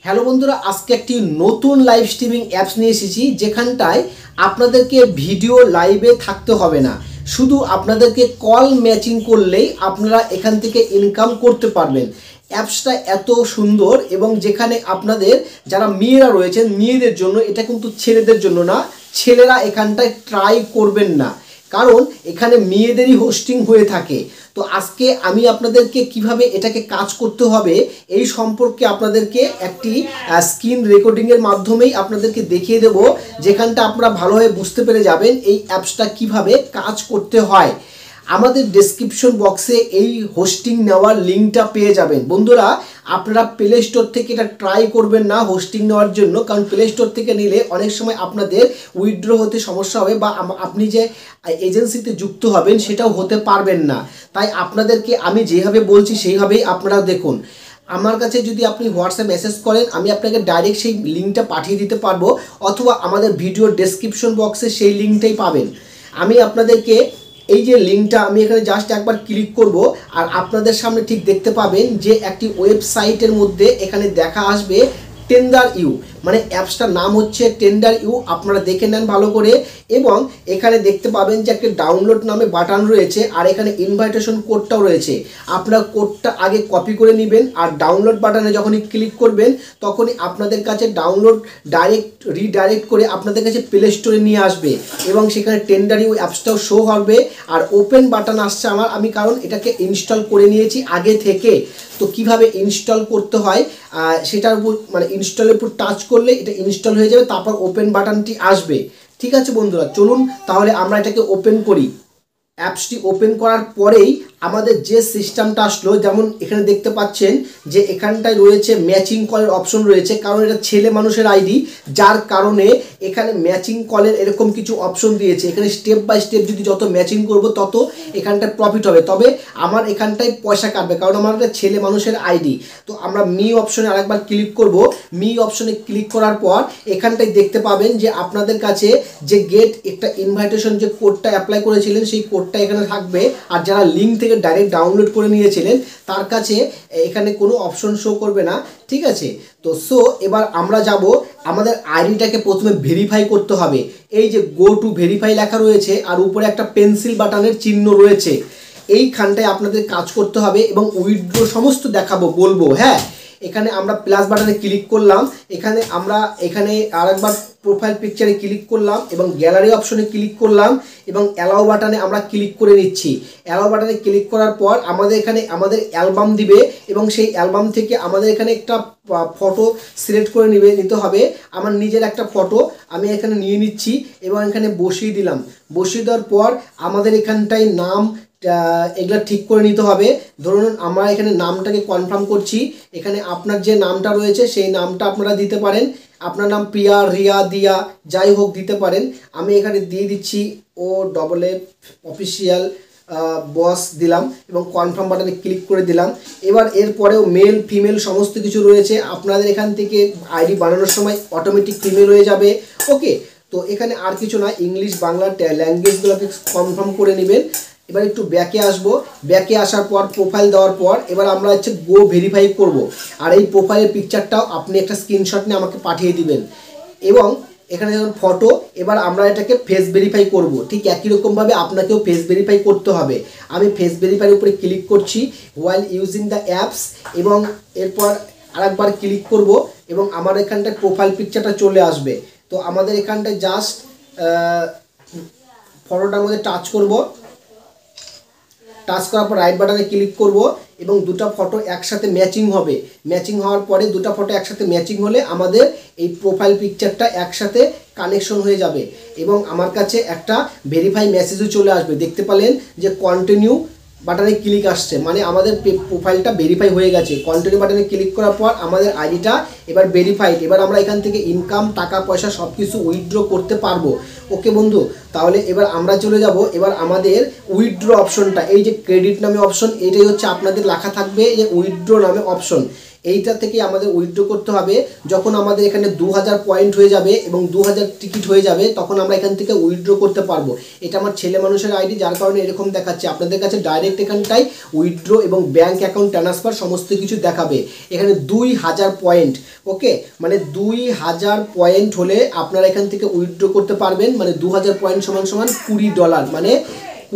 Hello বন্ধুরা, আজকে একটি নতুন লাইভ স্ট্রিমিং অ্যাপস নিয়ে এসেছি যেখানটায় আপনাদেরকে ভিডিও লাইভে থাকতে হবে না, শুধু আপনাদেরকে কল ম্যাচিং করলেই আপনারা এখান থেকে ইনকাম করতে পারবেন। অ্যাপসটা এত সুন্দর এবং যেখানে আপনাদের যারা মেয়েরা রয়েছেন মেয়েদের জন্য, এটা কিন্তু ছেলেদের জন্য না। ছেলেরা এখানটায় ট্রাই করবেন না, কারণ এখানে মেয়েদেরই হোস্টিং হয়ে থাকে। তো আজকে আমি আপনাদেরকে কিভাবে এটাকে কাজ করতে হবে এই সম্পর্কে আপনাদেরকে একটি স্ক্রিন রেকর্ডিংয়ের মাধ্যমেই আপনাদেরকে দেখিয়ে দেব, যেখানটা আপনারা ভালোভাবে বুঝতে পেরে যাবেন এই অ্যাপসটা কিভাবে কাজ করতে হয়। আমাদের ডেসক্রিপশন বক্সে এই হোস্টিং নেওয়ার লিঙ্কটা পেয়ে যাবেন। বন্ধুরা, আপনারা প্লে স্টোর থেকে এটা ট্রাই করবেন না হোস্টিং নেওয়ার জন্য, কারণ প্লে স্টোর থেকে নিলে অনেক সময় আপনাদের উইথড্র হতে সমস্যা হবে বা আপনি যে এজেন্সিতে যুক্ত হবেন সেটাও হতে পারবেন না। তাই আপনাদেরকে আমি যেভাবে বলছি সেইভাবেই আপনারা দেখুন। আমার কাছে যদি আপনি হোয়াটসঅ্যাপ মেসেজ করেন, আমি আপনাকে ডাইরেক্ট সেই লিঙ্কটা পাঠিয়ে দিতে পারবো, অথবা আমাদের ভিডিওর ডেসক্রিপশন বক্সে সেই লিঙ্কটাই পাবেন। আমি আপনাদেরকে এই যে লিঙ্কটা আমি এখানে জাস্ট একবার ক্লিক করব, আর আপনাদের সামনে ঠিক দেখতে পাবেন যে একটি ওয়েবসাইটের মধ্যে এখানে দেখা আসবে টেন্ডার ইউ, মানে অ্যাপসটার নাম হচ্ছে টেন্ডার ইউ। আপনারা দেখে নেন ভালো করে, এবং এখানে দেখতে পাবেন যে একটা ডাউনলোড নামে বাটন রয়েছে, আর এখানে ইনভাইটেশন কোডটাও রয়েছে। আপনারা কোডটা আগে কপি করে নেবেন, আর ডাউনলোড বাটনে যখনই ক্লিক করবেন তখনই আপনাদের কাছে ডাউনলোড রিডাইরেক্ট করে আপনাদের কাছে প্লে স্টোরে নিয়ে আসবে, এবং সেখানে টেন্ডার ইউ অ্যাপসটাও শো হবে। আর ওপেন বাটন আসছে আমি কারণ এটাকে ইনস্টল করে নিয়েছি আগে থেকে। তো কিভাবে ইনস্টল করতে হয় সেটার উপর, মানে ইনস্টলের উপর টাচ করলে এটা ইনস্টল হয়ে যাবে, তারপর ওপেন বাটনটি আসবে। ঠিক আছে বন্ধুরা, চলুন তাহলে আমরা এটাকে ওপেন করি। অ্যাপসটি ওপেন করার পরেই আমাদের যে সিস্টেমটা আসলো, যেমন এখানে দেখতে পাচ্ছেন যে এখানটায় রয়েছে ম্যাচিং কলের অপশন রয়েছে, কারণ এটা ছেলে মানুষের আইডি, যার কারণে এখানে ম্যাচিং কলের এরকম কিছু অপশন দিয়েছে। এখানে স্টেপ বাই স্টেপ যদি যত ম্যাচিং করব তত এখানটায় প্রফিট হবে, তবে আমার এখানটায় পয়সা কাটবে, কারণ আমার একটা ছেলে মানুষের আইডি। তো আমরা মি অপশনে আরেকবার ক্লিক করব। মি অপশনে ক্লিক করার পর এখানটায় দেখতে পাবেন যে আপনাদের কাছে যে গেট একটা ইনভাইটেশন যে কোডটা অ্যাপ্লাই করেছিলেন সেই কোডটা এখানে থাকবে, আর যারা লিঙ্ক থেকে ডাইরেক্ট ডাউনলোড করে নিয়েছিলেন তার কাছে এখানে কোনো অপশন শো করবে না। ঠিক আছে, তো এবার আমরা যাব, আমাদের আইডিটাকে প্রথমে ভেরিফাই করতে হবে। এই যে গো টু ভেরিফাই লেখা রয়েছে, আর উপরে একটা পেন্সিল বাটনের চিহ্ন রয়েছে, এইখানটায় আপনাদের কাজ করতে হবে এবং উইথড্র সমস্ত দেখাবো বলবো। হ্যাঁ, এখানে আমরা প্লাস বাটনে ক্লিক করলাম, এখানে আরেকবার প্রোফাইল পিকচারে ক্লিক করলাম এবং গ্যালারি অপশনে ক্লিক করলাম, এবং অ্যালাউ বাটনে আমরা ক্লিক করে নিচ্ছি। অ্যালাউ বাটনে ক্লিক করার পর আমাদের এখানে আমাদের অ্যালবাম দিবে, এবং সেই অ্যালবাম থেকে আমাদের এখানে একটা ফটো সিলেক্ট করে নিতে হবে। আমার নিজের একটা ফটো আমি এখানে নিয়ে নিচ্ছি এবং এখানে বসিয়ে দিলাম। বসিয়ে দেওয়ার পর আমাদের এখানটায় নাম এগুলা ঠিক করে নিতে হবে। ধরুন আমরা এখানে নামটাকে কনফার্ম করছি, এখানে আপনার যে নামটা রয়েছে সেই নামটা আপনারা দিতে পারেন। আপনার নাম প্রিয়া, রিয়া, দিয়া যাই হোক দিতে পারেন। আমি এখানে দিয়ে দিচ্ছি OFF অফিসিয়াল বস দিলাম এবং কনফার্ম বাটনে ক্লিক করে দিলাম। এবার এরপরেও মেল ফিমেল সমস্ত কিছু রয়েছে, আপনাদের এখান থেকে আইডি বানানোর সময় অটোমেটিক ফিমেল হয়ে যাবে। ওকে, তো এখানে আর কিছু না, ইংলিশ বাংলা ল্যাঙ্গুয়েজগুলোকে কনফার্ম করে নেবেন। এবার একটু ব্যাকে আসবো, ব্যাকে আসার পর প্রোফাইল দেওয়ার পর এবার আমরা হচ্ছে গো ভেরিফাই করব। আর এই প্রোফাইলের পিকচারটাও আপনি একটা স্ক্রিনশট নিয়ে আমাকে পাঠিয়ে দিবেন, এবং এখানে যখন ফটো, এবার আমরা এটাকে ফেস ভেরিফাই করব। ঠিক একই রকমভাবে আপনাকেও ফেস ভেরিফাই করতে হবে। আমি ফেস ভেরিফাইয়ের উপরে ক্লিক করছি ওয়াইল ইউজিং দ্য অ্যাপস, এবং এরপর আরেকবার ক্লিক করব এবং আমার এখানটায় প্রোফাইল পিকচারটা চলে আসবে। তো আমাদের এখানটায় জাস্ট ফটোটার মধ্যে টাচ করব, টাচ করার পর রাইট বাটনে ক্লিক করব এবং দুটো ফটো একসাথে ম্যাচিং হবে। ম্যাচিং হওয়ার পরে দুটো ফটো একসাথে ম্যাচিং হলে আমাদের এই প্রোফাইল পিকচারটা একসাথে কানেকশন হয়ে যাবে, এবং আমার কাছে একটা ভেরিফাই মেসেজও চলে আসবে। দেখতে পেলেন যে কন্টিনিউ বাটনে ক্লিক আসছে, মানে আমাদের প্রোফাইলটা ভেরিফাই হয়ে গেছে। কন্টিনিউ বাটনে ক্লিক করার পর আমাদের আইডিটা এবার ভেরিফাইড। এবার আমরা এখান থেকে ইনকাম, টাকা পয়সা সব কিছু উইথড্র করতে পারবো। ওকে বন্ধু, তাহলে এবার আমরা চলে যাব এবার আমাদের উইথড্র অপশনটা, এই যে ক্রেডিট নামে অপশন, এটাই হচ্ছে আপনাদের লেখা থাকবে যে উইথড্র নামে অপশন। এইটা থেকে আমাদের উইথড্র করতে হবে। যখন আমাদের এখানে 2000 পয়েন্ট হয়ে যাবে এবং 2000 টিকিট হয়ে যাবে তখন আমরা এখান থেকে উইথড্র করতে পারবো। এটা আমার ছেলে মানুষের আইডি, যার কারণে এরকম দেখাচ্ছে। আপনাদের কাছে ডাইরেক্ট এখানটাই উইথড্র এবং ব্যাঙ্ক অ্যাকাউন্ট ট্রান্সফার সমস্ত কিছু দেখাবে। এখানে 2000 পয়েন্ট, ওকে, মানে 2000 পয়েন্ট হলে আপনারা এখান থেকে উইথড্র করতে পারবেন। মানে 2000 পয়েন্ট সমান সমান $20, মানে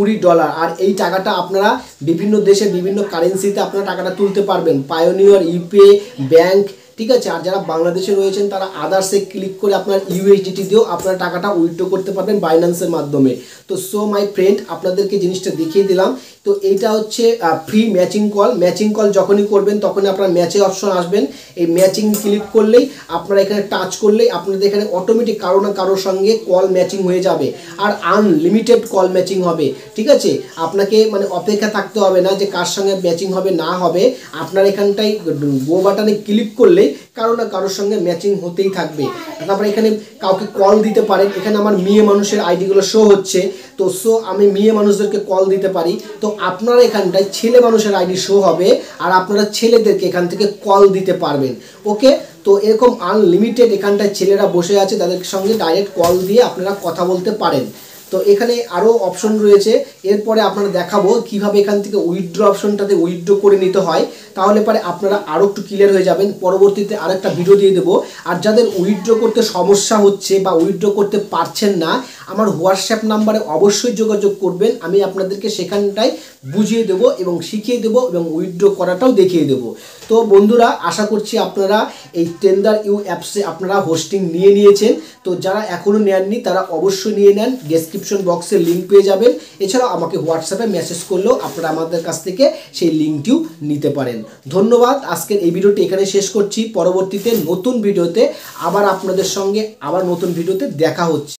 $20। আর এই টাকাটা আপনারা বিভিন্ন দেশে বিভিন্ন কারেন্সিতে আপনারা টাকাটা তুলতে পারবেন। পায়োনিয়ার, ইউপিআই, ব্যাংক, ঠিক আছে। আর যারা বাংলাদেশে রয়েছেন তারা আদার্সে ক্লিক করে আপনার ইউএসডিটি দিয়েও আপনারা টাকাটা উইথড্র করতে পারবেন বাইন্যান্সের মাধ্যমে। তো সো মাই ফ্রেন্ড, আপনাদেরকে জিনিসটা দেখিয়ে দিলাম। তো এইটা হচ্ছে free matching call. Matching call যখনই করবেন তখনই আপনার ম্যাচে অপশন আসবেন। এই ম্যাচিং ক্লিক করলেই আপনারা এখানে টাচ করলেই আপনাদের এখানে অটোমেটিক কারো না কারোর সঙ্গে কল ম্যাচিং হয়ে যাবে। আর আনলিমিটেড কল ম্যাচিং হবে, ঠিক আছে। আপনাকে মানে অপেক্ষা থাকতে হবে না যে কার সঙ্গে ম্যাচিং হবে না হবে। আপনার এখানটায় গো বাটনে ক্লিক করলেই কারো না কারোর সঙ্গে ম্যাচিং হতেই থাকবে। তারপরে এখানে কাউকে কল দিতে পারেন। এখানে আমার মেয়ে মানুষের আইডিগুলো শো হচ্ছে, তো সো আমি মেয়ে মানুষদেরকে কল দিতে পারি। তো আপনারা এখানটায় ছেলে মানুষের আইডি শো হবে আর আপনারা ছেলেদেরকে এখান থেকে কল দিতে পারবেন, ওকে। তো এরকম আনলিমিটেড এখানটায় ছেলেরা বসে আছে, তাদের সঙ্গে ডাইরেক্ট কল দিয়ে আপনারা কথা বলতে পারেন। তো এখানে আরও অপশন রয়েছে, এরপরে আপনারা দেখাবো কিভাবে এখান থেকে উইথড্র অপশনটাতে উইথড্র করে নিতে হয়। তাহলে পরে আপনারা আরও একটু ক্লিয়ার হয়ে যাবেন। পরবর্তীতে আরেকটা ভিডিও দিয়ে দেবো। আর যাদের উইথড্র করতে সমস্যা হচ্ছে বা উইথড্র করতে পারছেন না, আমার হোয়াটসঅ্যাপ নাম্বারে অবশ্যই যোগাযোগ করবেন। আমি আপনাদেরকে সেখানটায় বুঝিয়ে দেবো এবং শিখিয়ে দেবো এবং উইথড্র করাটাও দেখিয়ে দেবো। তো বন্ধুরা, আশা করছি আপনারা এই টেন্ডার.ইউ অ্যাপসে আপনারা হোস্টিং নিয়েছেন। তো যারা এখনও নেননি তারা অবশ্যই নিয়ে নেন। ডেসক্রিপশন বক্সে লিঙ্ক পেয়ে যাবেন। এছাড়াও আমাকে হোয়াটসঅ্যাপে মেসেজ করলেও আপনারা আমাদের কাছ থেকে সেই লিঙ্কটিও নিতে পারেন। ধন্যবাদ। আজকের এই ভিডিওটি এখানে শেষ করছি। পরবর্তীতে নতুন ভিডিওতে আবার আপনাদের সঙ্গে নতুন ভিডিওতে দেখা হচ্ছে।